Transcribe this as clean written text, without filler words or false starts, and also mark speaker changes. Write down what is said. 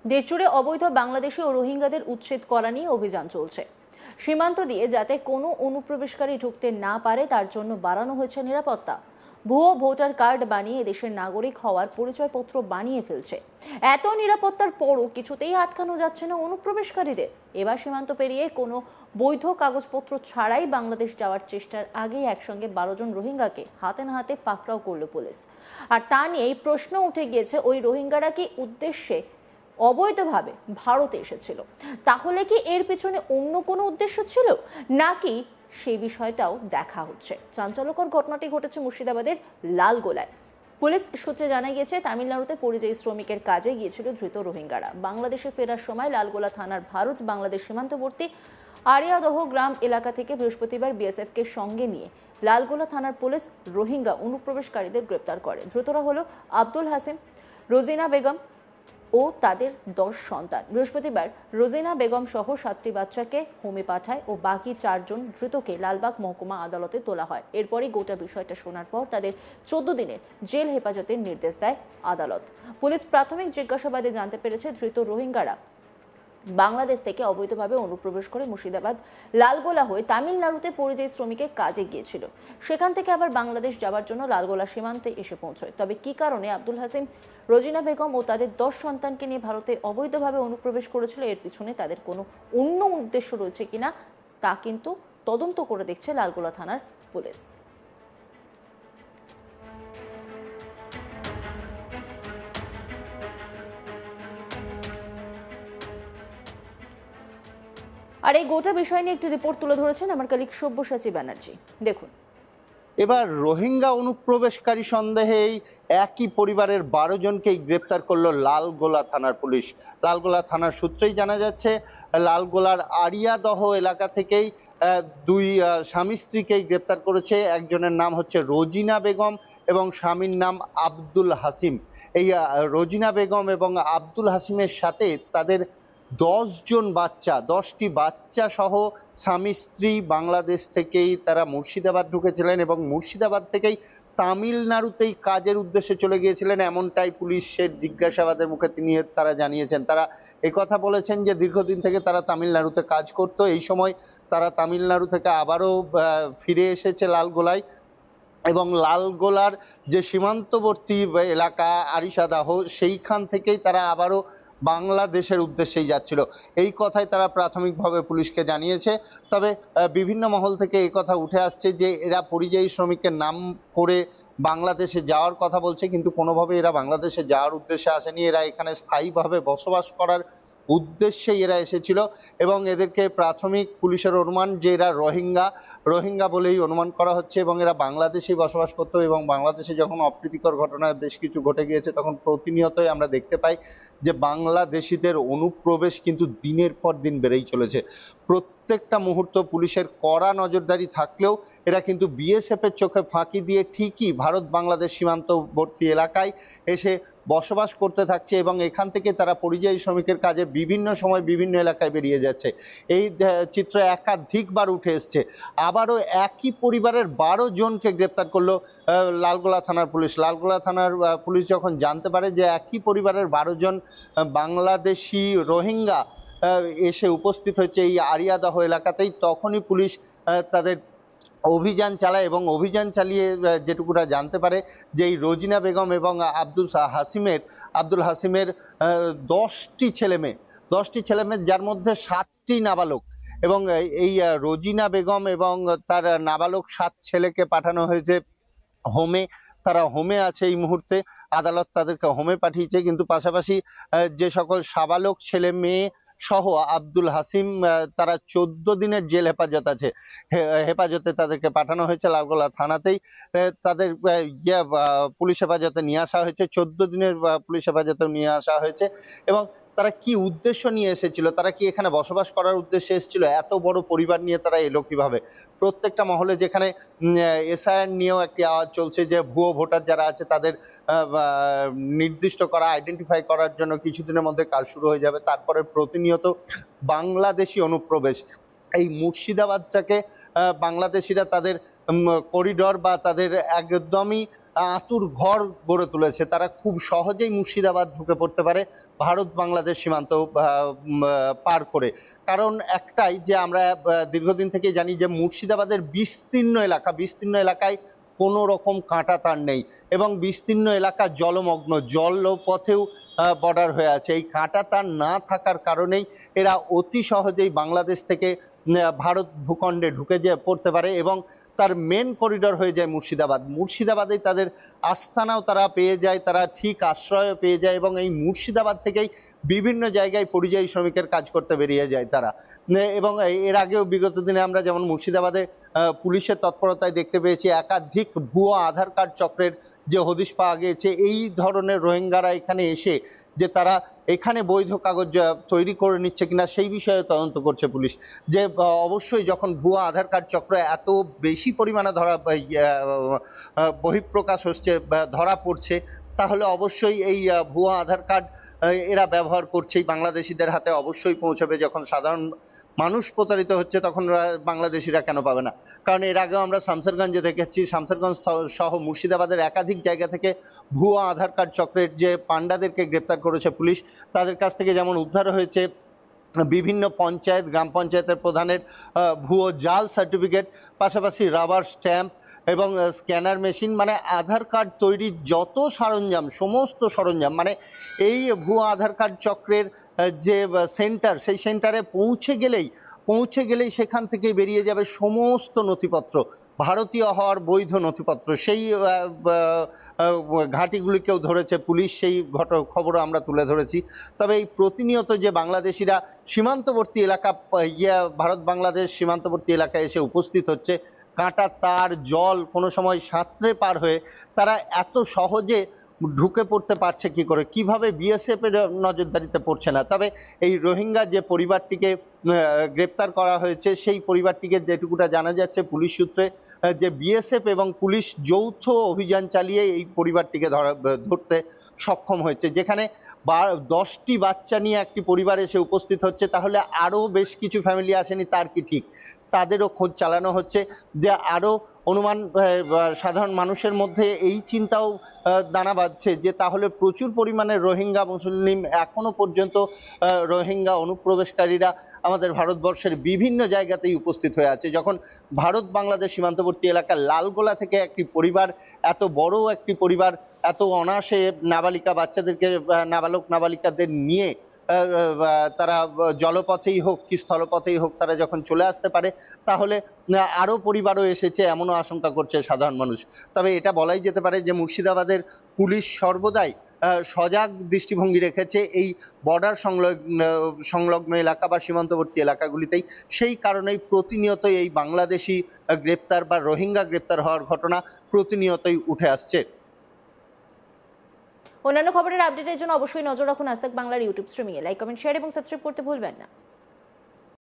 Speaker 1: দেশজুড়ে অবৈধ বাংলাদেশি ও রোহিঙ্গাদের উচ্ছেদ করা নিয়ে অভিযান চলছে। সীমান্ত দিয়ে যাতে কোনো অনুপ্রবেশকারী ঢুকতে না পারে তার জন্য বাড়ানো হয়েছে নিরাপত্তা। ভুয়ো ভোটার কার্ড বানিয়ে দেশের নাগরিক হওয়ার পরিচয়পত্র বানিয়ে ফেলছে। এত নিরাপত্তার পরও কিছুতেই আটকানো যাচ্ছে না অনুপ্রবেশকারীদের। এবার সীমান্ত পেরিয়ে কোনো বৈধ কাগজপত্র ছাড়াই বাংলাদেশ যাওয়ার চেষ্টার আগেই একসঙ্গে 12 জন রোহিঙ্গাকে হাতে নাতে পাকড়াও করল পুলিশ। আর তা নিয়েই প্রশ্ন উঠে গিয়েছে, ওই রোহিঙ্গারা কি উদ্দেশ্যে অবৈধভাবে ভারতে এসেছিল? তাহলে কি এর পিছনে অন্য কোনো উদ্দেশ্য ছিল, নাকি সেই বিষয়টাও দেখা হচ্ছে। চাঞ্চল্যকর ঘটনাটি ঘটেছে মুর্শিদাবাদের লালগোলায়। পুলিশ সূত্রে জানা গিয়েছে, তামিলনাড়ুতে পরিযায়ী শ্রমিকের কাজে গিয়েছিল ধৃত রোহিঙ্গারা। বাংলাদেশে ফেরার সময় লালগোলা থানার ভারত বাংলাদেশ সীমান্তবর্তী আরিয়াদহ গ্রাম এলাকা থেকে বৃহস্পতিবার বিএসএফকে সঙ্গে নিয়ে লালগোলা থানার পুলিশ রোহিঙ্গা অনুপ্রবেশকারীদের গ্রেপ্তার করে। ধৃতরা হলো আব্দুল হাসিম, রোজিনা বেগম ও তাদের 10 সন্তান। বৃহস্পতিবার রোজিনা বেগম সহ 7টি বাচ্চাকে হোমে পাঠায় ও বাকি 4 জন ধৃতকে লালবাগ মহকুমা আদালতে তোলা হয়। এরপরই গোটা বিষয়টা শোনার পর তাদের 14 দিনের জেল হেফাজতের নির্দেশ দেয় আদালত। পুলিশ প্রাথমিক জিজ্ঞাসাবাদে জানতে পেরেছে, ধৃত রোহিঙ্গারা বাংলাদেশ থেকে অবৈধভাবে অনুপ্রবেশ করে মুর্শিদাবাদ লালগোলা হয়ে তামিলনাড়ুতে পরিযায়ী শ্রমিকের কাজে গিয়েছিল। সেখান থেকে আবার বাংলাদেশ যাওয়ার জন্য লালগোলা সীমান্তে এসে পৌঁছয়। তবে কি কারণে আব্দুল হাসিম, রোজিনা বেগম ও তাদের 10 সন্তানকে নিয়ে ভারতে অবৈধভাবে অনুপ্রবেশ করেছিল, এর পিছনে তাদের কোনো অন্য উদ্দেশ্য রয়েছে কিনা তা কিন্তু তদন্ত করে দেখছে লালগোলা থানার পুলিশ। আর এই গোটা বিষয় নিয়ে একটি রিপোর্ট তুলে ধরেছেন আমার কলিগ সব্যসাচী ব্যানার্জি। দেখুন।
Speaker 2: এবার রোহিঙ্গা অনুপ্রবেশকারী সন্দেহে একই পরিবারের 12 জনকেই গ্রেপ্তার করলো লালগোলা থানার পুলিশ। লালগোলা থানার সূত্রেই জানা যাচ্ছে, লালগোলার আরিয়াদহ এলাকা থেকেই দুই স্বামী স্ত্রীকেই গ্রেপ্তার করেছে। একজনের নাম হচ্ছে রোজিনা বেগম এবং স্বামীর নাম আব্দুল হাসিম। এই রোজিনা বেগম এবং আব্দুল হাসিমের সাথে তাদের 10 জন বাচ্চা, 10টি বাচ্চা সহ স্বামী স্ত্রী বাংলাদেশ থেকেই তারা মুর্শিদাবাদ ঢুকেছিলেন এবং মুর্শিদাবাদ থেকেই তামিলনাড়ুতেই কাজের উদ্দেশ্যে চলে গিয়েছিলেন, এমনটাই পুলিশের জিজ্ঞাসাবাদের মুখে তারা জানিয়েছেন। তারা কথা বলেছেন যে দীর্ঘদিন থেকে তারা তামিলনাড়ুতে কাজ করতো। এই সময় তারা তামিলনাড়ু থেকে আবারও ফিরে এসেছে লালগোলায় এবং লালগোলার যে সীমান্তবর্তী এলাকা আরিশাদাহ, সেইখান থেকেই তারা আবারও বাংলাদেশের উদ্দেশ্যেই যাচ্ছিল। এই কথাই তারা প্রাথমিকভাবে পুলিশকে জানিয়েছে। তবে বিভিন্ন মহল থেকে এই কথা উঠে আসছে যে এরা পরিযায়ী শ্রমিকের নাম করে বাংলাদেশে যাওয়ার কথা বলছে, কিন্তু কোনোভাবে এরা বাংলাদেশে যাওয়ার উদ্দেশ্যে আসেনি। এরা এখানে স্থায়ীভাবে বসবাস করার উদ্দেশ্যেই এরা এসেছিল এবং এদেরকে প্রাথমিক পুলিশের অনুমান যে এরা রোহিঙ্গা বলেই অনুমান করা হচ্ছে এবং এরা বাংলাদেশেই বসবাস করতো। এবং বাংলাদেশে যখন অপ্রীতিকর ঘটনা বেশ কিছু ঘটে গিয়েছে, তখন প্রতিনিয়তই আমরা দেখতে পাই যে বাংলাদেশিদের অনুপ্রবেশ কিন্তু দিনের পর দিন বেড়েই চলেছে। প্রত্যেকটা মুহূর্ত পুলিশের কড়া নজরদারি থাকলেও এরা কিন্তু বিএসএফ এর চোখে ফাঁকি দিয়ে ঠিকই ভারত বাংলাদেশ সীমান্তবর্তী এলাকায় এসে বসবাস করতে থাকছে এবং এখান থেকে তারা পরিযায়ী শ্রমিকের কাজে বিভিন্ন সময় বিভিন্ন এলাকায় বেরিয়ে যাচ্ছে। এই চিত্র একাধিকবার উঠে এসছে। আবারও একই পরিবারের 12 জনকে গ্রেপ্তার করলো লালগোলা থানার পুলিশ। লালগোলা থানার পুলিশ যখন জানতে পারে যে একই পরিবারের 12 জন বাংলাদেশি রোহিঙ্গা এসে উপস্থিত হচ্ছে এই আরিয়াদহ এলাকাতেই, তখনই পুলিশ তাদের অভিযান চালায় এবং অভিযান চালিয়ে যেটুকুটা জানতে পারে যে এই রোজিনা বেগম এবং আব্দুল হাসিমের 10টি ছেলেমেয়ে, যার মধ্যে 7টি নাবালক। এবং এই রোজিনা বেগম এবং তার নাবালক 7 ছেলেকে পাঠানো হয়েছে হোমে। তারা হোমে আছে এই মুহূর্তে, আদালত তাদেরকে হোমে পাঠিয়েছে। কিন্তু পাশাপাশি যে সকল সাবালক ছেলে মেয়ে সহ আব্দুল হাসিম, তারা 14 দিনের জেল হেফাজতে তাদেরকে পাঠানো হয়েছে লালগোলা থানাতেই। তাদের পুলিশ হেফাজতে নিয়ে আসা হয়েছে, 14 দিনের পুলিশ হেফাজতে নিয়ে আসা হয়েছে। এবং তারা কি উদ্দেশ্য নিয়ে এসেছিল, তারা কি এখানে বসবাস করার উদ্দেশ্যে এসেছিল, এত বড় পরিবার নিয়ে তারা এলো কিভাবে? প্রত্যেকটা মহলে যেখানে এসআইআর নিয়েও একটি আওয়াজ চলছে যে ভুয়ো ভোটার যারা আছে তাদের নির্দিষ্ট করা, আইডেন্টিফাই করার জন্য কিছুদিনের মধ্যে কাজ শুরু হয়ে যাবে। তারপরে প্রতিনিয়ত বাংলাদেশি অনুপ্রবেশ, এই মুর্শিদাবাদটাকে বাংলাদেশিরা তাদের করিডর বা তাদের একদমই আঁতুর ঘর গড়ে তুলেছে। তারা খুব সহজেই মুর্শিদাবাদ ঢুকে পড়তে পারে ভারত বাংলাদেশ সীমান্ত পার করে। কারণ একটাই, যে আমরা দীর্ঘদিন থেকেই জানি যে মুর্শিদাবাদের বিস্তীর্ণ এলাকায় কোনো রকম কাঁটা তার নেই এবং বিস্তীর্ণ এলাকা জলমগ্ন, জলপথেও বর্ডার হয়ে আছে। এই কাঁটা তার না থাকার কারণেই এরা অতি সহজেই বাংলাদেশ থেকে ভারত ভূখণ্ডে ঢুকে পড়তে পারে এবং তার মেন করিডর হয়ে যায় মুর্শিদাবাদেই তাদের আস্তানাও তারা পেয়ে যায়, তারা ঠিক আশ্রয় পেয়ে যায় এবং এই মুর্শিদাবাদ থেকেই বিভিন্ন জায়গায় পরিযায়ী শ্রমিকের কাজ করতে বেরিয়ে যায় তারা। এবং এর আগেও বিগত দিনে আমরা যেমন মুর্শিদাবাদে পুলিশের তৎপরতায় দেখতে পেয়েছি একাধিক ভুয়ো আধার কার্ড চক্রের যে হদিশ পাওয়া গিয়েছে। এই ধরনের রোহিঙ্গারা এখানে এসে যে তারা এখানে বৈধ কাগজ তৈরি করে নিচ্ছে কিনা সেই বিষয়ে তদন্ত করছে পুলিশ। যে অবশ্যই যখন ভুয়া আধার কার্ড চক্র এত বেশি পরিমাণে বহিঃপ্রকাশ হচ্ছে, ধরা পড়ছে, তাহলে অবশ্যই এই ভুয়া আধার কার্ড এরা ব্যবহার করছেই, বাংলাদেশিদের হাতে অবশ্যই পৌঁছবে। যখন সাধারণ মানুষ প্রতারিত হচ্ছে তখন বাংলাদেশিরা কেন পাবে না? কারণ এর আগেও আমরা শামসেরগঞ্জে দেখেছি, শামসেরগঞ্জ সহ মুর্শিদাবাদের একাধিক জায়গা থেকে ভুয়া আধার কার্ড চক্রের যে পান্ডাদেরকে গ্রেপ্তার করেছে পুলিশ, তাদের কাছ থেকে যেমন উদ্ধার হয়েছে বিভিন্ন পঞ্চায়েত, গ্রাম পঞ্চায়েতের প্রধানের ভুয়ো জাল সার্টিফিকেট, পাশাপাশি রাবার স্ট্যাম্প এবং স্ক্যানার মেশিন, মানে আধার কার্ড তৈরির যত সরঞ্জাম, সমস্ত সরঞ্জাম, মানে এই ভুয়ো আধার কার্ড চক্রের যে সেন্টার, সেই সেন্টারে পৌঁছে গেলেই সেখান থেকে বেরিয়ে যাবে সমস্ত নথিপত্র, ভারতীয় হওয়ার বৈধ নথিপত্র। সেই ঘাঁটিগুলিকেও ধরেছে পুলিশ, সেই খবরও আমরা তুলে ধরেছি। তবে এই প্রতিনিয়ত যে বাংলাদেশিরা সীমান্তবর্তী এলাকা, ভারত বাংলাদেশ সীমান্তবর্তী এলাকায় এসে উপস্থিত হচ্ছে, কাঁটা তার, জল, কোনো সময় সাঁতরে পার হয়ে তারা এত সহজে ঢুকে পড়তে পারছে কি করে, কিভাবে বিএসএফ এর নজরদারিতে পড়ছে না? তবে এই রোহিঙ্গা যে পরিবারটিকে গ্রেপ্তার করা হয়েছে, সেই পরিবারটিকে যেটুকুটা জানা যাচ্ছে পুলিশ সূত্রে, যে বিএসএফ এবং পুলিশ যৌথ অভিযান চালিয়ে এই পরিবারটিকে ধরতে সক্ষম হয়েছে। যেখানে 10টি বাচ্চা নিয়ে একটি পরিবার এসে উপস্থিত হচ্ছে, তাহলে আরও বেশ কিছু ফ্যামিলি আসেনি তার কি ঠিক? তাদেরও খোঁজ চালানো হচ্ছে। যে আরও অনুমান সাধারণ মানুষের মধ্যে এই চিন্তাও দানা বাঁধছে যে তাহলে প্রচুর পরিমাণে রোহিঙ্গা মুসলিম এখনো পর্যন্ত রোহিঙ্গা অনুপ্রবেশকারীরা আমাদের ভারতবর্ষের বিভিন্ন জায়গাতেই উপস্থিত হয়ে আছে। যখন ভারত বাংলাদেশ সীমান্তবর্তী এলাকার লালগোলা থেকে একটি পরিবার, এত বড় একটি পরিবার, এত অনায়াসে নাবালিকা বাচ্চাদেরকে, নাবালক নাবালিকাদের নিয়ে তারা জলপথেই হোক কি স্থলপথেই হোক তারা যখন চলে আসতে পারে, তাহলে আরও পরিবারও এসেছে এমনও আশঙ্কা করছে সাধারণ মানুষ। তবে এটা বলাই যেতে পারে যে মুর্শিদাবাদের পুলিশ সর্বদাই সজাগ দৃষ্টিভঙ্গি রেখেছে এই বর্ডার সংলগ্ন এলাকা বা সীমান্তবর্তী এলাকাগুলিতেই। সেই কারণেই প্রতিনিয়তই এই বাংলাদেশি গ্রেপ্তার বা রোহিঙ্গা গ্রেপ্তার হওয়ার ঘটনা প্রতিনিয়তই উঠে আসছে।
Speaker 1: অন্যান্য খবরের আপডেটের জন্য অবশ্যই নজর রাখুন আজ তাক বাংলার ইউটিউব স্ট্রিমিংয়ে। লাইক, কমেন্ট, শেয়ার এবং সাবস্ক্রাইব করতে ভুলবেন না।